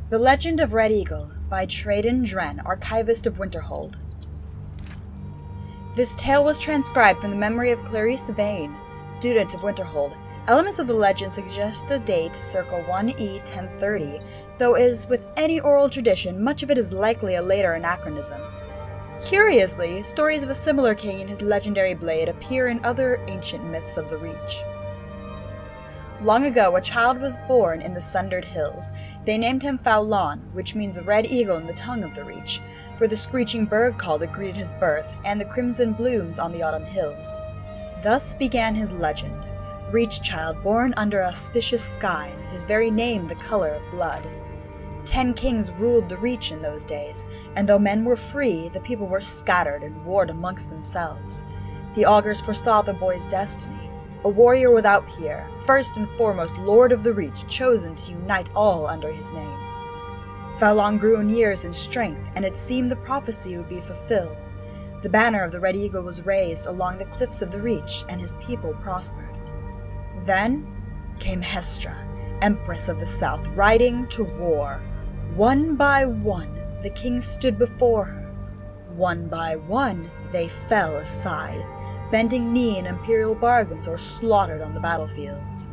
The Legend of Red Eagle by Traden Dren, Archivist of Winterhold. This tale was transcribed from the memory of Clarice Vane, student of Winterhold. Elements of the legend suggest a date circa 1E 1030, though as with any oral tradition, much of it is likely a later anachronism. Curiously, stories of a similar king and his legendary blade appear in other ancient myths of the Reach. Long ago, a child was born in the Sundered Hills. They named him Faulan, which means red eagle in the tongue of the Reach, for the screeching bird call that greeted his birth, and the crimson blooms on the autumn hills. Thus began his legend. Reach child born under auspicious skies, his very name the color of blood. 10 kings ruled the Reach in those days, and though men were free, the people were scattered and warred amongst themselves. The augurs foresaw the boy's destiny. A warrior without peer, first and foremost Lord of the Reach, chosen to unite all under his name. Faulan grew in years and strength, and it seemed the prophecy would be fulfilled. The banner of the Red Eagle was raised along the cliffs of the Reach, and his people prospered. Then came Hestra, Empress of the South, riding to war. One by one, the kings stood before her. One by one, they fell aside, bending knee in imperial bargains or slaughtered on the battlefields.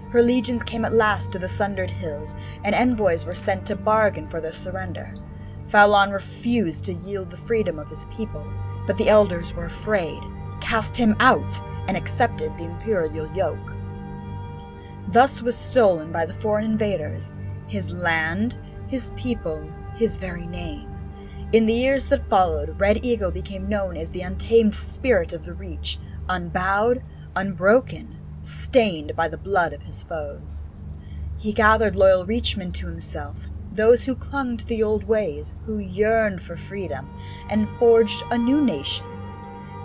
Her legions came at last to the Sundered Hills, and envoys were sent to bargain for their surrender. Faulan refused to yield the freedom of his people, but the elders were afraid, cast him out, and accepted the imperial yoke. Thus was stolen by the foreign invaders his land, his people, his very name. In the years that followed, Red Eagle became known as the untamed spirit of the Reach, unbowed, unbroken, stained by the blood of his foes. He gathered loyal Reachmen to himself, those who clung to the old ways, who yearned for freedom, and forged a new nation.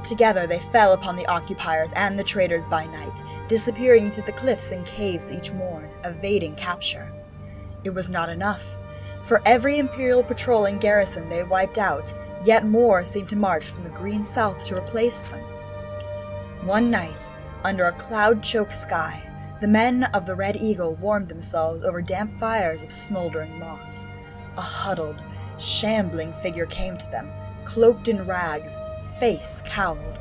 Together they fell upon the occupiers and the traitors by night, disappearing into the cliffs and caves each morn, evading capture. It was not enough. For every imperial patrol and garrison they wiped out, yet more seemed to march from the green south to replace them. One night, under a cloud-choked sky, the men of the Red Eagle warmed themselves over damp fires of smoldering moss. A huddled, shambling figure came to them, cloaked in rags, face cowled.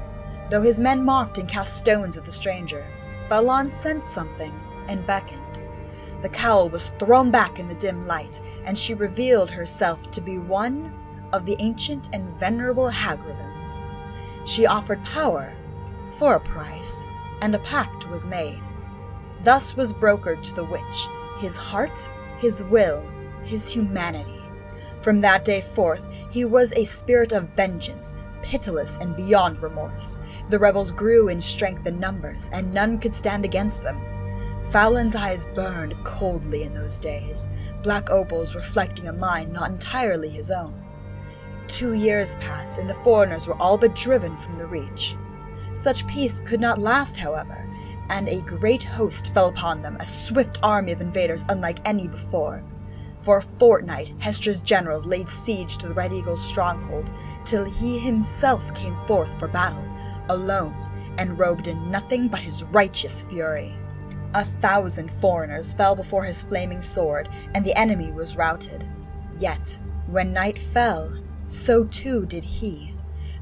Though his men mocked and cast stones at the stranger, Faulan sensed something and beckoned. The cowl was thrown back in the dim light, and she revealed herself to be one of the ancient and venerable Hagravens. She offered power for a price, and a pact was made. Thus was brokered to the witch his heart, his will, his humanity. From that day forth, he was a spirit of vengeance, pitiless and beyond remorse. The rebels grew in strength and numbers, and none could stand against them. Faulan's eyes burned coldly in those days, black opals reflecting a mind not entirely his own. 2 years passed, and the foreigners were all but driven from the Reach. Such peace could not last, however, and a great host fell upon them, a swift army of invaders unlike any before. For a fortnight, Hestra's generals laid siege to the Red Eagle's stronghold, till he himself came forth for battle, alone, and robed in nothing but his righteous fury. 1,000 foreigners fell before his flaming sword, and the enemy was routed. Yet, when night fell, so too did he.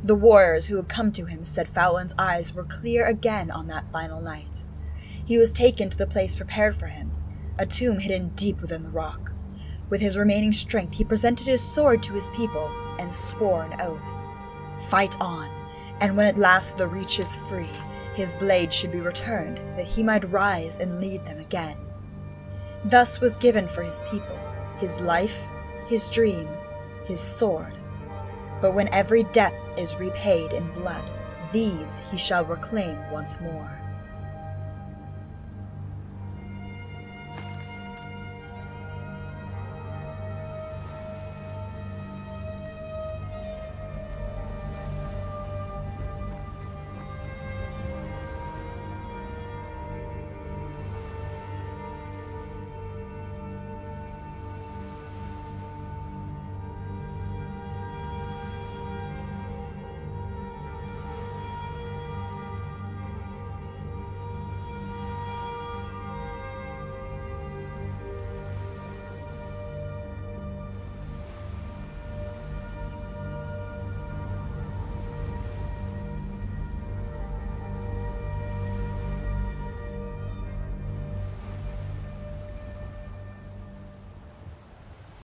The warriors who had come to him said Faulan's eyes were clear again on that final night. He was taken to the place prepared for him, a tomb hidden deep within the rock. With his remaining strength, he presented his sword to his people and swore an oath. Fight on, and when at last the Reach is free, his blade should be returned, that he might rise and lead them again. Thus was given for his people his life, his dream, his sword. But when every debt is repaid in blood, these he shall reclaim once more.